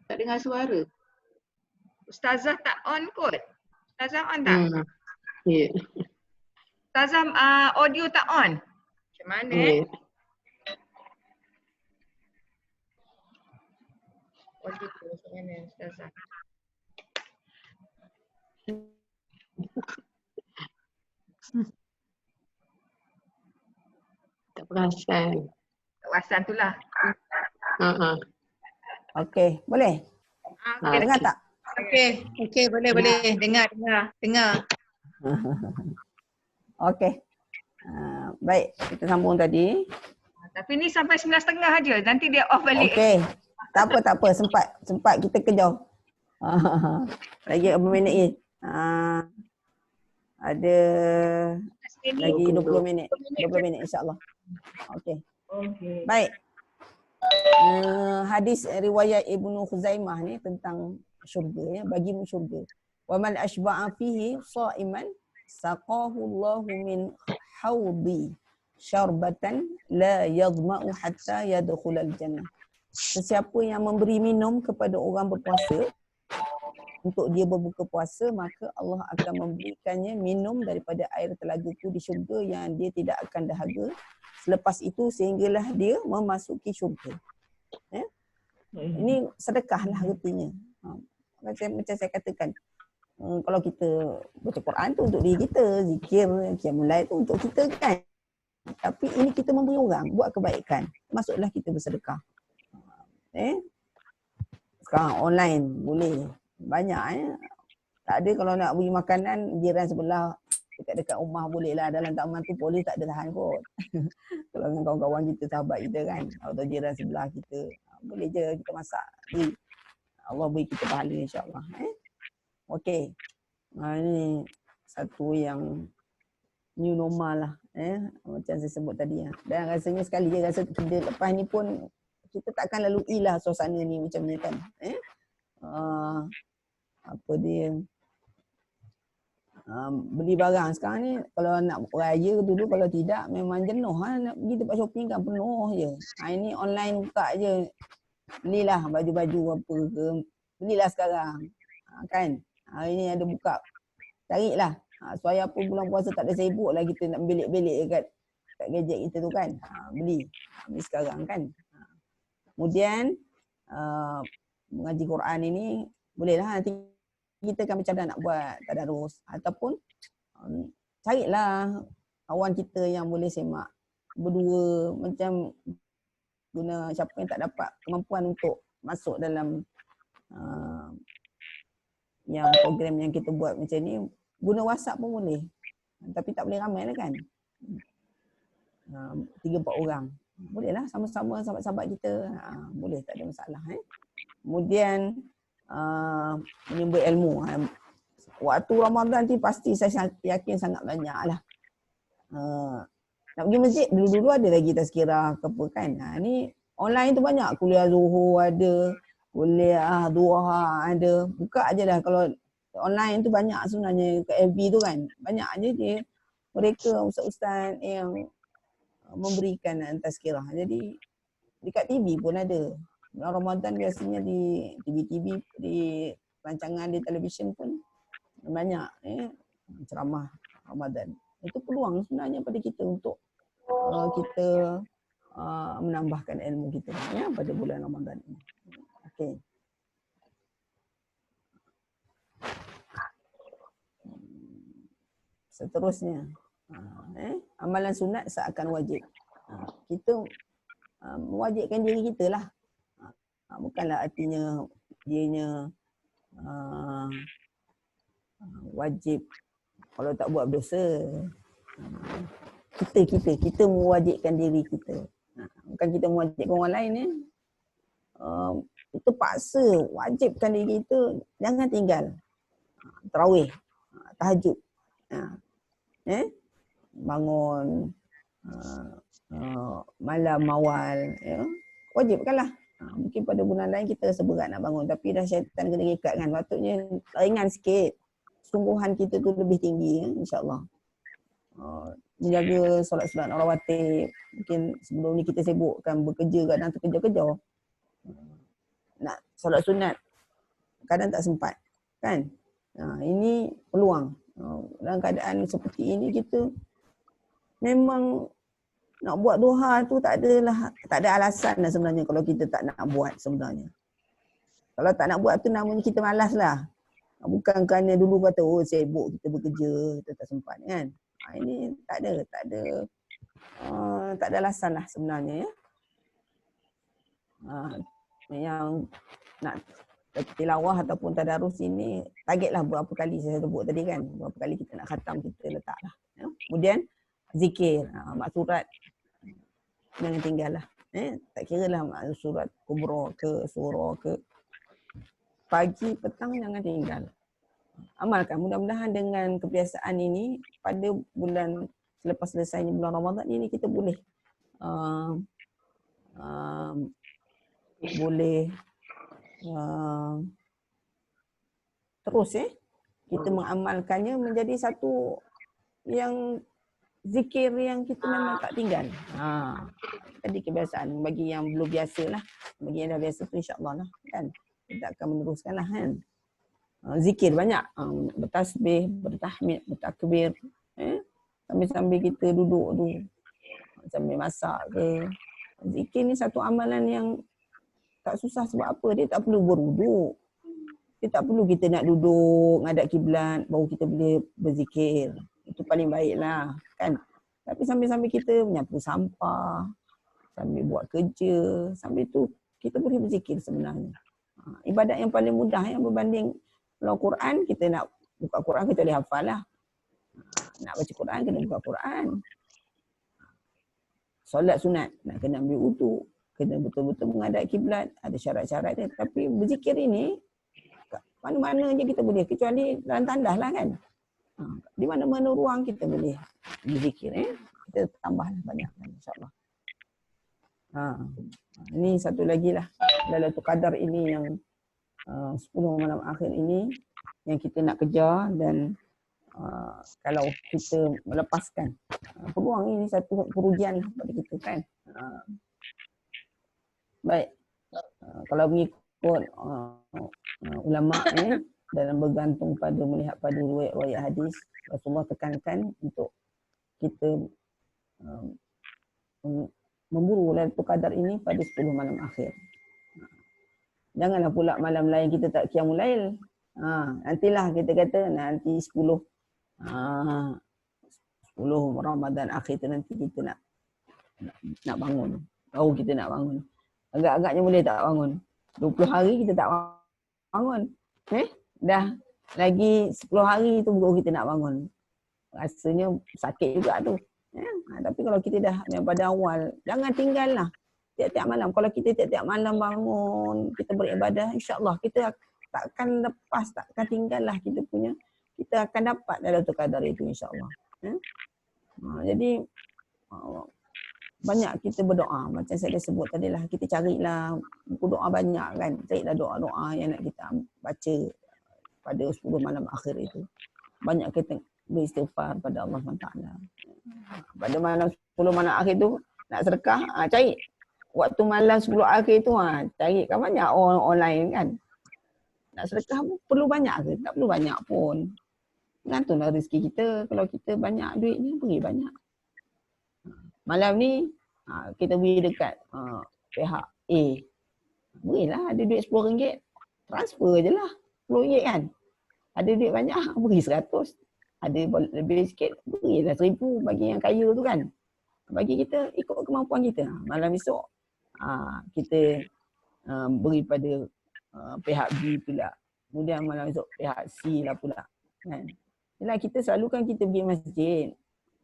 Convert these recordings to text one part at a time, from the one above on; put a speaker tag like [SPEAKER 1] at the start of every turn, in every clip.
[SPEAKER 1] Tak dengar suara.
[SPEAKER 2] Ustazah tak on kot. Ustazah on tak?
[SPEAKER 1] Ya.
[SPEAKER 2] Ustazah audio tak on. Macam mana
[SPEAKER 1] Ya.
[SPEAKER 2] Audio tu macam mana Ustazah?
[SPEAKER 1] Tak perasan.
[SPEAKER 2] Kawasan tu lah.
[SPEAKER 3] Okey, boleh?
[SPEAKER 2] Okay.
[SPEAKER 3] Dengar tak?
[SPEAKER 2] Okey, boleh. Dengar.
[SPEAKER 3] Okey. Baik, kita sambung tadi.
[SPEAKER 2] Tapi ni sampai 9.30 aja. Nanti dia off balik.
[SPEAKER 3] Okey. Tak apa. Sempat kita kejar. Lagi berapa minit ni? Ada lagi 20 minit. 20 minit insya-Allah. Okey. Baik. Hadis riwayat Ibnu Khuzaimah ni tentang syurga ya, bagimu syurga. Wa man ashba'a fihi sha'iman saqahu Allahu min haudi syarbatan la yadma'u hatta yadkhulal jannah. Sesiapa yang memberi minum kepada orang berpuasa untuk dia berbuka puasa, maka Allah akan memberikannya minum daripada air telagaku di syurga yang dia tidak akan dahaga selepas itu sehinggalah dia memasuki syurga. Ya? Ini sedekah lah artinya. Macam saya katakan, kalau kita baca Quran tu untuk diri kita, zikir, qiyamul tu untuk kita kan. Tapi ini kita memberi orang, buat kebaikan. Masuklah kita bersedekah. Sekarang online boleh. Banyak Tak ada kalau nak beri makanan jiran sebelah dekat-dekat rumah boleh lah. Dalam taman tu polis tak ada tahan kot. Kalau dengan kawan-kawan kita, sahabat kita kan, atau jiran sebelah kita, boleh je kita masak. Beri. Allah beri kita pahala insya-Allah. Okey. Ini satu yang new normal lah. Macam saya sebut tadi. Dan rasanya sekali je rasa kita lepas ni pun kita takkan lalui lah suasana ni macam ni kan. Apa dia beli barang sekarang ni, kalau nak raya dulu, kalau tidak memang jenuh nak pergi tempat shopping kan penuh je. Ini online buka je, belilah baju-baju apa ke, belilah sekarang kan. Hari ni ada buka, carilah. Supaya apa bulan puasa tak ada sibuk lah kita nak belik-belik kat gadget kita tu kan. Beli sekarang kan. Kemudian mengaji Quran ini bolehlah nanti kita akan bercadang nak buat tadarus ataupun carilah kawan kita yang boleh semak berdua, macam guna siapa yang tak dapat kemampuan untuk masuk dalam yang program yang kita buat macam ni, guna WhatsApp pun boleh. Tapi tak boleh ramai lah kan. 3-4 orang. Bolehlah sama-sama sahabat-sahabat kita. Boleh, tak ada masalah. Kemudian menyembah ilmu. Waktu Ramadan ni pasti saya yakin sangat banyak lah. Nak pergi masjid, dulu-dulu ada lagi tazkirah ke apa kan. Ni online tu banyak. Kuliah Zuhur ada, kuliah Duha ada. Buka aje lah. Kalau online tu banyak sebenarnya kat FB tu kan. Banyak aje dia. Mereka ustaz-ustaz yang memberikan tazkirah. Jadi dekat TV pun ada. Bulan Ramadan biasanya di TV-TV, di rancangan di televisyen pun banyak ceramah Ramadan. Itu peluang sebenarnya pada kita untuk kita menambahkan ilmu kita ya pada bulan Ramadan ini. Okey. Seterusnya, amalan sunat seakan wajib. Kita mewajibkan diri kita lah. Bukanlah artinya dianya wajib kalau tak buat berdosa. Kita mewajibkan diri kita. Bukan kita mewajibkan orang lain ya. Kita paksa wajibkan diri kita, jangan tinggal. Tarawih, tahajud. Bangun malam awal ya. Wajibkanlah. Mungkin pada bulan lain kita rasa berat nak bangun, tapi dah syaitan kena ikat kan. Patutnya ringan sikit. Sungguhan kita tu lebih tinggi ya, insya-Allah. Menjaga solat-solat rawatib. Mungkin sebelum ni kita sibukkan bekerja, kadang terkejar-kejar. nak solat sunat kadang tak sempat kan. Ini peluang. Dalam keadaan seperti ini kita memang nak buat duha tu tak ada alasan lah sebenarnya kalau kita tak nak buat sebenarnya. Kalau tak nak buat tu namanya kita malas lah. Bukan kerana dulu kata sibuk kita bekerja, kita tak sempat kan. Ini tak ada alasan lah sebenarnya ya. Yang nak tilawah ataupun tadarus ini targetlah berapa kali saya sebut tadi kan. Berapa kali kita nak khatam kita letaklah. Ya. Kemudian zikir, maksurat jangan tinggal lah. Tak kira lah surat kubra ke surah ke. Pagi, petang jangan tinggal. Amalkan. Mudah-mudahan dengan kebiasaan ini pada bulan selepas selesainya bulan Ramadan ini kita boleh terus kita mengamalkannya menjadi satu yang zikir yang kita memang tak tinggal. Tadi kebiasaan bagi yang belum biasa lah. Bagi yang dah biasa tu insya-Allah lah kan. Kita akan meneruskan lah kan. Zikir banyak. Bertasbih, bertahmid, bertakbir. Sambil-sambil kita duduk tu. Sambil masak ke. Zikir ni satu amalan yang tak susah sebab apa? Dia tak perlu berwuduk. Dia tak perlu kita nak duduk ngadap kiblat baru kita boleh berzikir. Itu paling baiklah kan. Tapi sambil-sambil kita menyapu sampah, sambil buat kerja, sambil tu kita boleh berzikir sebenarnya. Ibadat yang paling mudah yang berbanding kalau Quran, kita nak buka Quran kita boleh hafal lah. Nak baca Quran kena buka Quran. Solat sunat nak kena ambil wuduk, kena betul-betul menghadap kiblat, ada syarat-syarat dia. Tapi berzikir ini mana-mana je kita boleh kecuali dalam tandas lah kan. Di mana-mana ruang kita boleh berzikir kita tambahlah banyak insya-Allah. Ini satu lagi lah Lailatul Qadar ini yang 10 malam akhir ini yang kita nak kejar dan kalau kita melepaskan peluang ini satu kerugian lah pada kita kan. Baik. Kalau mengikut ulama dalam bergantung pada melihat pada riwayat hadis Rasulullah tekankan untuk kita memburu Lailatul Qadar ini pada 10 malam akhir. Janganlah pula malam lain kita tak qiyamul lail. Nantilah kita kata nanti 10 Ramadan akhir tu nanti kita nak bangun. Tahu kita nak bangun. Agak-agaknya boleh tak bangun. 20 hari kita tak bangun. Dah lagi 10 hari tu baru kita nak bangun. Rasanya sakit juga tu. Tapi kalau kita dah daripada awal, jangan tinggal lah. Tiap-tiap malam. Kalau kita tiap-tiap malam bangun, kita beribadah, insya-Allah kita takkan lepas, takkan tinggal lah kita punya. Kita akan dapat Lailatul Qadar itu insya-Allah. Jadi banyak kita berdoa. Macam saya dah sebut tadi lah, kita carilah buku doa banyak kan. Carilah doa-doa yang nak kita baca pada 10 malam akhir itu. Banyak kita beristighfar pada Allah SWT. Pada malam 10 malam akhir tu nak sedekah, cari. Waktu malam 10 akhir tu cari kan banyak orang online kan. Nak sedekah pun perlu banyak ke? Tak perlu banyak pun. Gantunglah rezeki kita. Kalau kita banyak duitnya, beri banyak. Malam ni kita beri dekat pihak A. Berilah, ada duit RM10. Transfer je lah. RM10 kan. Ada duit banyak, beri 100. Ada lebih sikit, berilah 1,000 bagi yang kaya tu kan. Bagi kita ikut kemampuan kita. Malam esok kita beri pada pihak B pula. Kemudian malam esok pihak C lah pula. Kan? Yelah kita selalu kan kita pergi masjid.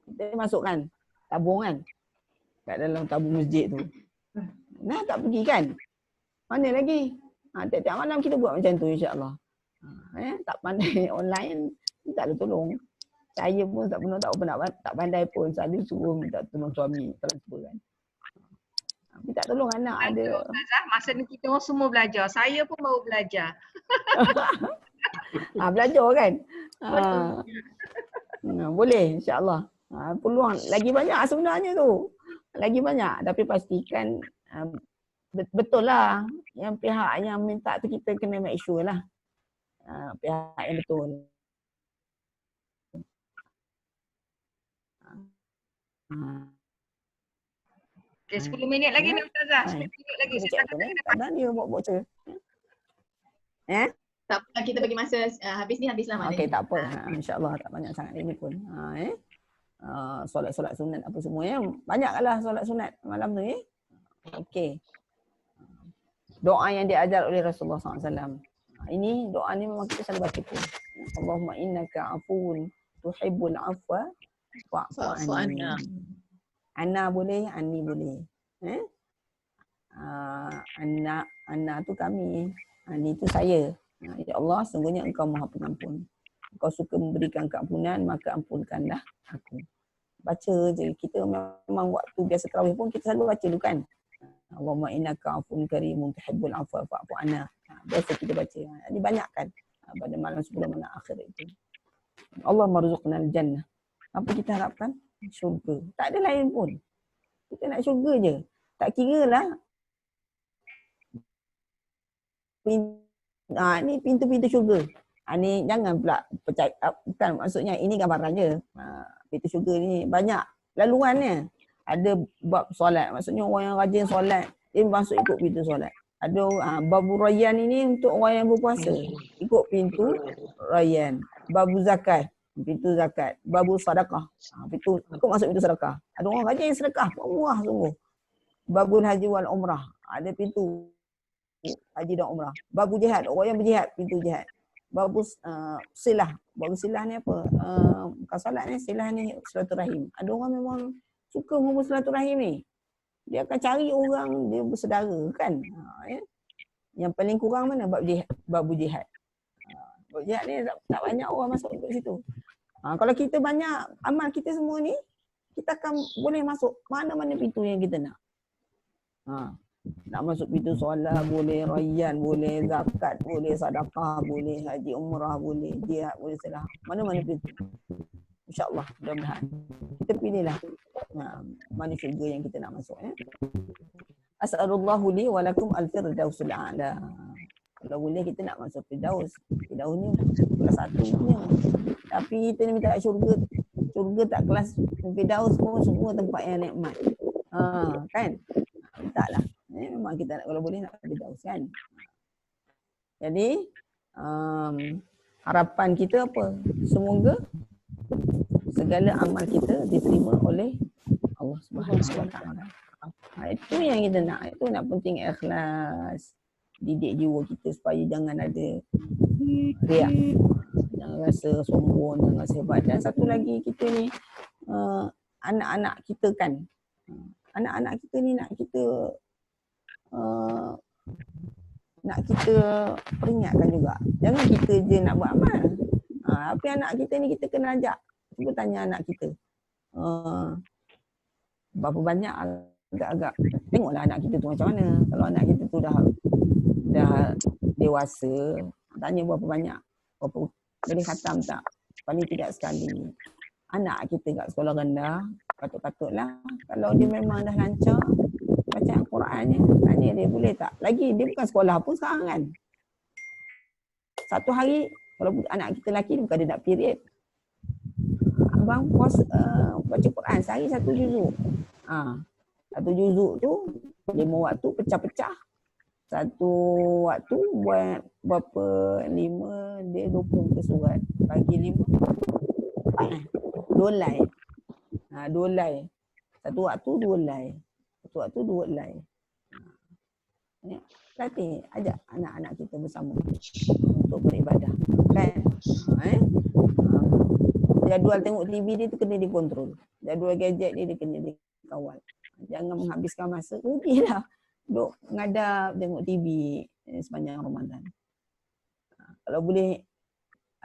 [SPEAKER 3] Kita masukkan tabung kan. Kat dalam tabung masjid tu. Nah tak pergi kan. Mana lagi? Tiap-tiap malam kita buat macam tu insya-Allah. Tak pandai online, tak ada tolong. Saya pun tak pernah tak pandai pun. Selalu suruh minta tolong suami transfer kan. Minta tolong anak ada.
[SPEAKER 2] Masa ni kita orang semua belajar. Saya pun baru belajar.
[SPEAKER 3] Belajar kan? Boleh insya-Allah. Peluang lagi banyak sebenarnya tu. Lagi banyak tapi pastikan Betul lah. Yang pihak yang minta tu kita kena make sure lah. Pihak yang betul.
[SPEAKER 2] Okey, 10 minit lagi
[SPEAKER 3] Ya.
[SPEAKER 2] ni Ustazah. 10 minit lagi. Saya
[SPEAKER 3] Cek
[SPEAKER 2] takkan
[SPEAKER 3] tu ni.
[SPEAKER 2] dapat.
[SPEAKER 3] Kadang dia buat voucher.
[SPEAKER 1] Tak apa, kita bagi masa habis ni habislah maknanya.
[SPEAKER 3] Okey, tak apa. InsyaAllah tak banyak sangat ini pun. Solat-solat sunat apa semua ya. Banyaklah solat sunat malam tu ya. Okey. Doa yang diajar oleh Rasulullah SAW. Ini doa ni memang kita selalu baca pun. Allahumma innaka afuun tuhibbul afwa fa'fu anni. Ana boleh, Ani boleh. Anna tu kami. Ani tu saya. Ya Allah, sungguhnya engkau maha pengampun. Engkau suka memberikan keampunan, maka ampunkanlah aku. Baca je. Kita memang waktu biasa tarawih pun kita selalu baca dulu kan. Allahumma innaka afuun karimun tuhibbul afwa fa'fu anna. Biasa kita baca. Ini banyak kan pada malam sebelum malam akhir itu. Allah marzuqnal jannah. Apa kita harapkan? Syurga. Tak ada lain pun. Kita nak syurga je. Tak kira lah. Ni pintu-pintu syurga. Ni jangan pula percaya. Bukan maksudnya ini gambaran je. Pintu syurga ni banyak laluannya. Ada bab solat. Maksudnya orang yang rajin solat, dia masuk ikut pintu solat. Ada babu rayyan ini untuk orang yang berpuasa. Ikut pintu rayyan. Babu zakat. Pintu zakat. Babu sedekah. Ikut masuk pintu sedekah. Ada orang rajin sedekah. Murah sungguh. Babul haji wal umrah. Ada pintu haji dan umrah. Babu jihad. Orang yang berjihad. Pintu jihad. Babu silah. Babu silah ni apa? Bukan solat ni. Silah ni silaturahim. Ada orang memang suka membuat silaturahim ni. Dia akan cari orang dia bersaudara kan. Yang paling kurang mana babu jihad. Babu jihad ni tak banyak orang masuk ke situ. Kalau kita banyak amal kita semua ni, kita akan boleh masuk mana-mana pintu yang kita nak. Nak masuk pintu solat boleh, rayyan boleh, zakat boleh, sedekah boleh, haji umrah boleh, jihad boleh, silah. Mana-mana pintu. InsyaAllah, mudah-mudahan. Kita pilihlah mana syurga yang kita nak masuk. As'alullahu li walakum al-firdausul a'la. Kalau boleh kita nak masuk Firdaus. Firdaus ni kelas 1 punya. Tapi kita ni minta syurga. Syurga tak kelas Firdaus pun semua tempat yang nikmat. Kan? Minta lah. Memang kita nak, kalau boleh nak Firdaus kan. Jadi harapan kita apa? Semoga segala amal kita diterima oleh Allah Subhanahu Wa Taala. Itu yang kita nak. Itu nak penting ikhlas. Didik jiwa kita supaya jangan ada riak. Jangan rasa sombong, jangan rasa hebat. Dan satu lagi kita ni anak-anak kita kan. Anak-anak kita ni nak kita peringatkan juga. Jangan kita je nak buat amal. Tapi anak kita ni kita kena ajak. Cuba tanya anak kita. Berapa banyak agak-agak. Tengoklah anak kita tu macam mana. Kalau anak kita tu dah dewasa, tanya berapa banyak. Berapa boleh khatam tak? Paling tidak sekali. Anak kita kat sekolah rendah, patut-patutlah. Kalau dia memang dah lancar bacaan Qurannya, tanya dia boleh tak? Lagi dia bukan sekolah pun sekarang kan. Satu hari, kalau anak kita lelaki bukan dia nak period. Abang puas baca Quran sehari 1 juzuk. 1 juzuk tu 5 waktu pecah-pecah. 1 waktu buat berapa 5 dia 20 muka surat. Bagi 5 2 line. 2 line. 1 waktu 2 line. 1 waktu 2 line. Latih, ajak anak-anak kita bersama untuk beribadah. Kan? Jadual tengok TV dia tu kena dikontrol. Jadual gadget dia kena dikawal. Jangan menghabiskan masa. Rugilah. Duk ngadap tengok TV sepanjang Ramadan. Kalau boleh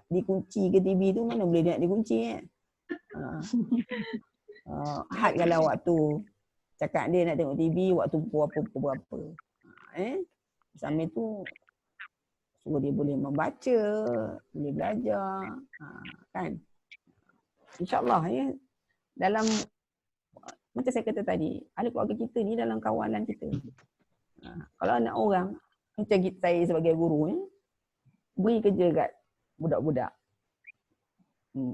[SPEAKER 3] dikunci ke TV tu, mana boleh dia nak dikunci kan? Hadkanlah waktu. Cakap dia nak tengok TV waktu pukul berapa. Sambil tu suruh dia boleh membaca, boleh belajar. Kan? InsyaAllah ya. Dalam macam saya kata tadi, ahli keluarga kita ni dalam kawalan kita. Kalau anak orang, macam saya sebagai guru, beri kerja kat budak-budak.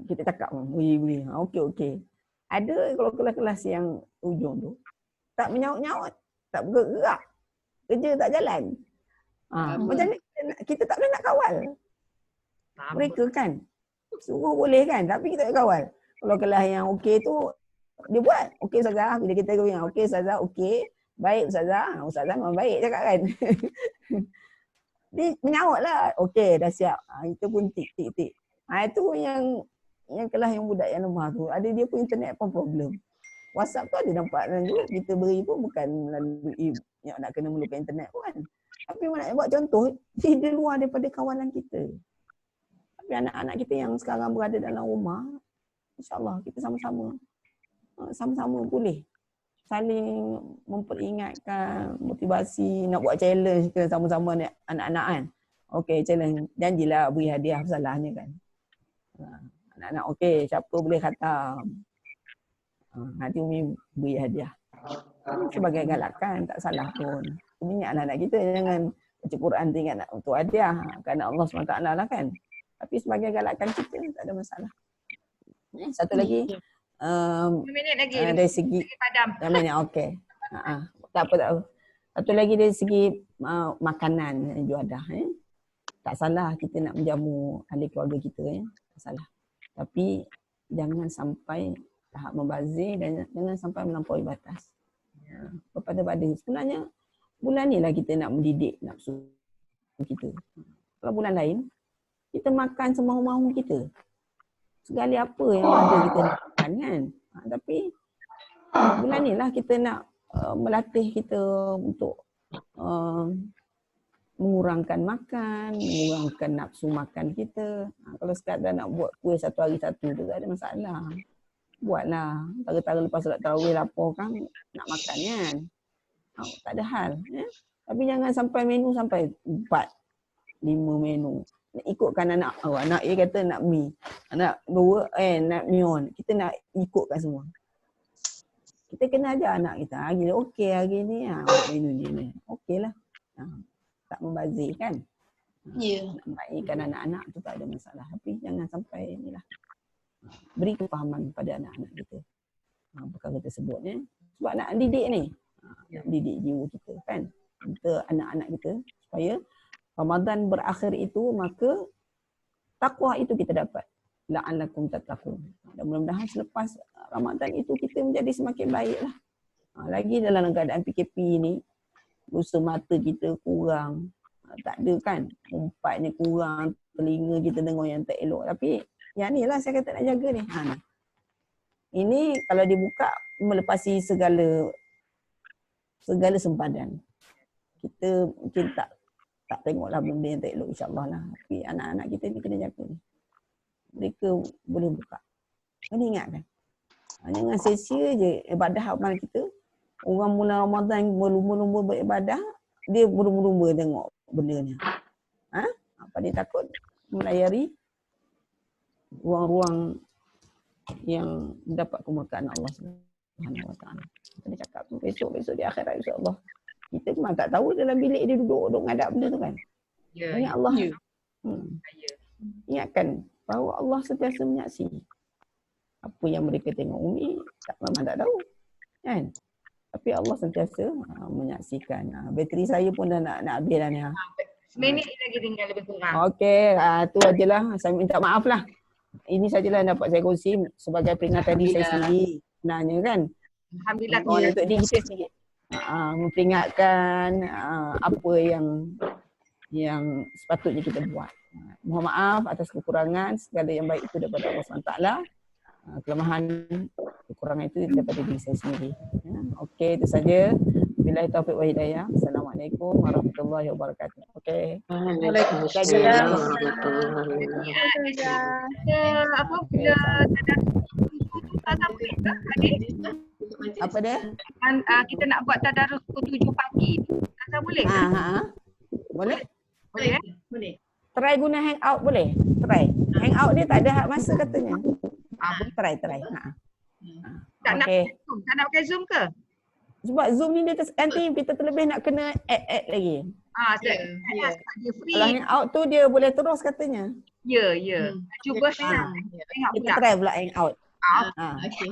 [SPEAKER 3] Kita cakap, beri. Okey. Ada kalau kelas-kelas yang ujung tu, tak menyaut-nyaut, tak bergerak, kerja tak jalan. Macam ni kita tak boleh nak kawal. Mereka kan suruh boleh kan, tapi kita tak kawal. Kalau kelas yang okey tu dia buat, okey ustazah, bila kita bilang okey ustazah, okey, baik ustazah, ustazah memang baik cakap kan. Dia menyaut lah, okey dah siap. Itu pun tik. Itu yang kelas yang budak yang lemah tu, ada dia pun internet pun problem. WhatsApp tu ada nampak dan juga kita beri pun bukan melalui yang nak kena memerlukan internet pun kan. Tapi nak buat contoh, dia luar daripada kawalan kita. Tapi anak-anak kita yang sekarang berada dalam rumah, insyaAllah kita sama-sama boleh saling memperingatkan, motivasi, nak buat challenge ke sama-sama anak-anak kan. Okey, challenge, janjilah beri hadiah, apa salahnya kan. Anak-anak okey, siapa boleh khatam. Nanti Umi beri hadiah. Sebagai galakan, tak salah pun. Ingatlah anak kita, jangan baca Quran tinggal nak untuk hadiah. Kerana Allah SWT lah kan. Tapi sebagai galakan kita, tak ada masalah. Satu lagi,
[SPEAKER 2] minit lagi.
[SPEAKER 3] dari segi
[SPEAKER 2] Padam.
[SPEAKER 3] okey. Tak apa. Satu lagi dari segi makanan juadah. Tak salah kita nak menjamu ahli keluarga kita. Tak salah. Tapi jangan sampai tahap membazir dan jangan sampai melampaui batas. Kepada sebenarnya bulan ni lah kita nak mendidik nafsu kita. Kalau bulan lain, kita makan semahu-mahu kita. Segala apa yang ada kita nak makan kan. Tapi bulan ni lah kita nak melatih kita untuk mengurangkan makan, mengurangkan nafsu makan kita. Kalau sekadar nak buat kuih satu hari satu tu tak ada masalah. Buatlah. Tara-tara lepas solat tarawih lapar kan nak makan kan. Tak ada hal. Tapi jangan sampai menu sampai 4, 5 menu. Ikutkan anak dia kata nak mi. Anak dua nak mion. Kita nak ikutkan semua. Kita kena ajar anak kita. Hari ni okey hari ni menu ni. Okeylah. Tak membazir kan. Nak baikkan anak-anak tu tak ada masalah. Tapi jangan sampai inilah. Beri kefahaman kepada anak-anak kita. Perkara tersebut ya. Sebab nak didik ni. Nak didik jiwa kita kan. Kita anak-anak kita supaya Ramadan berakhir itu maka takwa itu kita dapat. La'allakum tattaqun. Dan mudah-mudahan selepas Ramadan itu kita menjadi semakin baiklah. Lagi dalam keadaan PKP ni usaha mata kita kurang. Tak ada kan. Umpatnya kurang. Telinga kita dengar yang tak elok. Tapi yang ni lah saya kata nak jaga ni. Ini kalau dibuka melepasi segala sempadan. Kita mungkin tak tengoklah benda yang tak elok insyaAllah lah. Tapi anak-anak kita ni kena jaga ni. Mereka boleh buka. Kena ingatkan. Jangan sia-sia je ibadah amal kita. Orang mula Ramadan berlumba-lumba beribadah, dia berlumba-lumba tengok benda ni. Apa dia takut melayari ruang-ruang yang mendapat kemurkaan Allah Subhanahu Wa Taala. Kita cakap tu besok di akhirat insya-Allah. Kita memang tak tahu dalam bilik dia duduk ngadap benda tu kan. Ingat Allah. Ingatkan bahawa Allah sentiasa menyaksi. Apa yang mereka tengok Umi memang tak tahu. Kan? Tapi Allah sentiasa menyaksikan. Bateri saya pun dah nak habis dah ni.
[SPEAKER 2] Seminit lagi tinggal lebih kurang.
[SPEAKER 3] Okey, tu ajalah. Saya minta maaf lah. Ini sajalah dapat saya kongsi sebagai peringatan diri saya sendiri. Sebenarnya kan.
[SPEAKER 2] Alhamdulillah.
[SPEAKER 3] Untuk diri kita sendiri. Memperingatkan apa yang sepatutnya kita buat. Mohon maaf atas kekurangan. Segala yang baik itu daripada Allah SWT. Kelemahan, kekurangan itu daripada diri saya sendiri. Okey, itu saja. Billahi taufiq wa hidayah. Assalamualaikum warahmatullahi wabarakatuh. Okey.
[SPEAKER 4] Waalaikumsalam warahmatullahi wabarakatuh.
[SPEAKER 2] Apa bila
[SPEAKER 3] Apa dia?
[SPEAKER 2] Kita nak buat tadarus pukul 7 pagi. Ada boleh?
[SPEAKER 3] Boleh?
[SPEAKER 1] Boleh.
[SPEAKER 3] Try guna hangout boleh? Try. Hangout dia tak ada masa katanya. Try.
[SPEAKER 2] Tak nak pakai Zoom ke?
[SPEAKER 3] Sebab Zoom ni dia nanti kita terlebih nak kena add lagi.
[SPEAKER 1] Ya, ya.
[SPEAKER 2] Dia free.
[SPEAKER 3] Kalau hangout tu dia boleh terus katanya.
[SPEAKER 2] Ya, ya. Cuba
[SPEAKER 1] Ya.
[SPEAKER 2] hangout
[SPEAKER 3] Kita
[SPEAKER 2] pula.
[SPEAKER 3] try pula hangout.
[SPEAKER 1] Okey.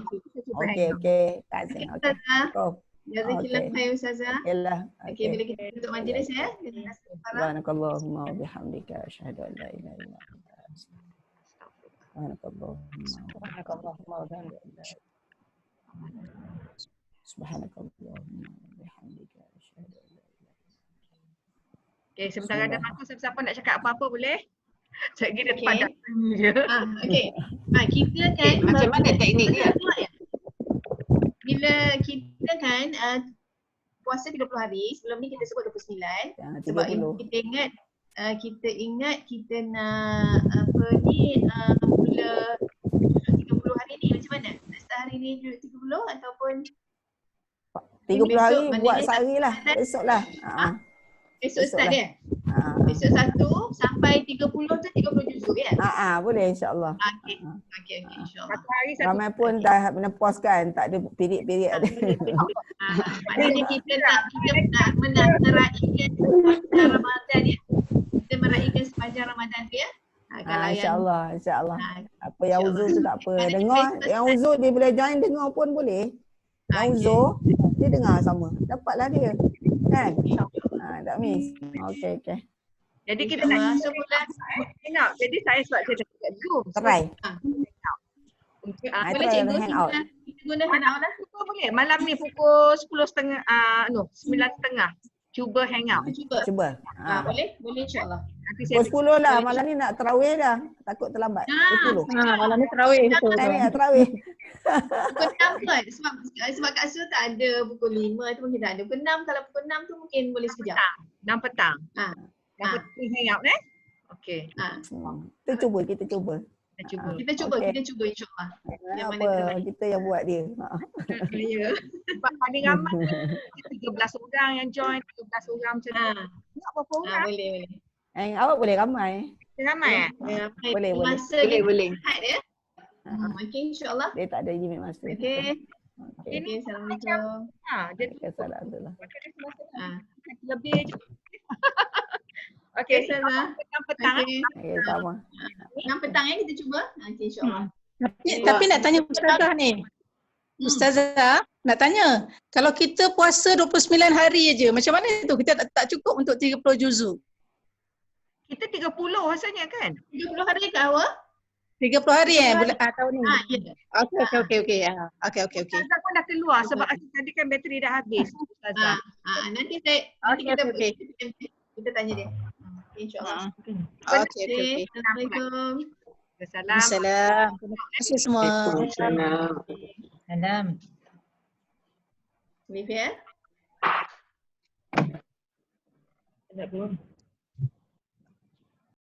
[SPEAKER 3] Okey. Tak sen. Okey.
[SPEAKER 1] Ustazah,
[SPEAKER 3] Oh,
[SPEAKER 1] jazakillah
[SPEAKER 3] Okey.
[SPEAKER 1] khair Ustazah.
[SPEAKER 3] yalah.
[SPEAKER 1] Okey, bila kita tutup majlis ya.
[SPEAKER 3] Subhanakallahumma wa bihamdika asyhadu an la ilaha illa anta Subhanakallahumma wa bihamdika Subhanakallahumma wa bihamdika asyhadu an la ilaha
[SPEAKER 2] Okey, sementara ada masa siapa-siapa nak cakap apa-apa boleh? Saya kira
[SPEAKER 1] Okey.
[SPEAKER 2] pada je.
[SPEAKER 1] Okey. Kita kan
[SPEAKER 4] Macam mana teknik dia?
[SPEAKER 1] Bila kita kan puasa 30 hari, sebelum ni kita sebut 29. Sebab
[SPEAKER 3] 30.
[SPEAKER 1] kita ingat kita nak apa ni mula 30 hari ni macam mana? Nak start hari ni 30 ataupun
[SPEAKER 3] 30 hari
[SPEAKER 1] besok,
[SPEAKER 3] buat
[SPEAKER 1] maknanya
[SPEAKER 3] sehari lah. Esok lah.
[SPEAKER 1] besok start dia?
[SPEAKER 3] Ha.
[SPEAKER 1] Besok 1 sampai 30 tu 30 juzuk ya?
[SPEAKER 3] Boleh insya-Allah.
[SPEAKER 1] Okey insya-Allah.
[SPEAKER 2] Satu hari satu.
[SPEAKER 3] Ramai pun dah menepos kan, tak ada period-period ada.
[SPEAKER 1] Maknanya kita nak meraihkan sepanjang Ramadan ya. Kita meraihkan sepanjang Ramadan tu ya. Kalau
[SPEAKER 3] insya-Allah. Apa yang
[SPEAKER 1] insya-Allah.
[SPEAKER 3] uzur tu tak apa.
[SPEAKER 1] Ada
[SPEAKER 3] Dengar,
[SPEAKER 1] Christmas
[SPEAKER 3] yang uzur dia boleh join dengar pun boleh. Yang uzur dia dengar sama. Dapatlah dia. Kan? Tak miss. Okey.
[SPEAKER 2] Jadi kita nak
[SPEAKER 1] sebulan
[SPEAKER 2] hangout. Jadi saya sebab saya dekat Zoom.
[SPEAKER 3] Try.
[SPEAKER 2] Untuk
[SPEAKER 1] boleh
[SPEAKER 3] try
[SPEAKER 1] cikgu
[SPEAKER 3] hangout.
[SPEAKER 1] kita guna hangout lah.
[SPEAKER 2] boleh. Malam ni pukul 10.30 9.30. Cuba hangout.
[SPEAKER 1] Cuba.
[SPEAKER 3] Cuba.
[SPEAKER 1] Boleh insya-Allah.
[SPEAKER 2] Nanti saya
[SPEAKER 3] Pukul 10 lah. Malam ni nak tarawih dah. Takut terlambat. Pukul 10.
[SPEAKER 4] Malam ni tarawih betul.
[SPEAKER 3] Hari ni nak tarawih.
[SPEAKER 1] Pukul 6 kot. Sebab Kak Su tak ada pukul 5 tu mungkin tak ada. Pukul 6, kalau pukul 6 tu mungkin boleh sekejap.
[SPEAKER 2] 6 petang.
[SPEAKER 1] Ah.
[SPEAKER 2] 6 petang hangout Okey.
[SPEAKER 3] Kita cuba.
[SPEAKER 2] Kita cuba.
[SPEAKER 1] Kita cuba
[SPEAKER 3] Okey.
[SPEAKER 1] insya-Allah. Yang mana
[SPEAKER 3] Apa
[SPEAKER 1] terbaik.
[SPEAKER 3] kita yang buat dia.
[SPEAKER 2] Ya. Sebab paling ramai 13 orang yang join, 13 orang macam tu. Nak berapa orang?
[SPEAKER 1] Boleh.
[SPEAKER 3] Awak boleh ramai.
[SPEAKER 2] Ramai
[SPEAKER 3] Boleh.
[SPEAKER 1] Masa
[SPEAKER 4] Boleh.
[SPEAKER 1] Sihat ya. Okey insya-Allah.
[SPEAKER 3] Dia tak ada limit masa.
[SPEAKER 1] Okey.
[SPEAKER 3] Okey.
[SPEAKER 1] Okey, assalamualaikum.
[SPEAKER 2] Jadi
[SPEAKER 3] Alhamdulillah.
[SPEAKER 2] lebih je.
[SPEAKER 1] Okey,
[SPEAKER 2] Okey,
[SPEAKER 1] Ustazah.
[SPEAKER 2] petang.
[SPEAKER 1] Okey.
[SPEAKER 3] Okey, sama.
[SPEAKER 1] 6 petang ya kita cuba. Okey insya-Allah.
[SPEAKER 5] Tapi nak tanya Ustazah ni. Ustazah, nak tanya. Kalau kita puasa 29 hari je, macam mana tu? Kita tak cukup untuk 30 juzuk.
[SPEAKER 2] Kita 30 rasanya kan?
[SPEAKER 1] 30 hari ke awal?
[SPEAKER 5] 30 hari bulan tahun ni.
[SPEAKER 1] Ya.
[SPEAKER 5] Okey. Okey.
[SPEAKER 2] Ustazah pun dah keluar sebab tadi kan bateri dah habis. Ustazah.
[SPEAKER 1] Nanti
[SPEAKER 5] Okey.
[SPEAKER 1] kita tanya dia. InsyaAllah.
[SPEAKER 5] Okey.
[SPEAKER 1] Assalamualaikum.
[SPEAKER 2] Salam.
[SPEAKER 5] Assalam. Terima kasih semua.
[SPEAKER 4] Salam.
[SPEAKER 1] Olivia?
[SPEAKER 4] Tak belum.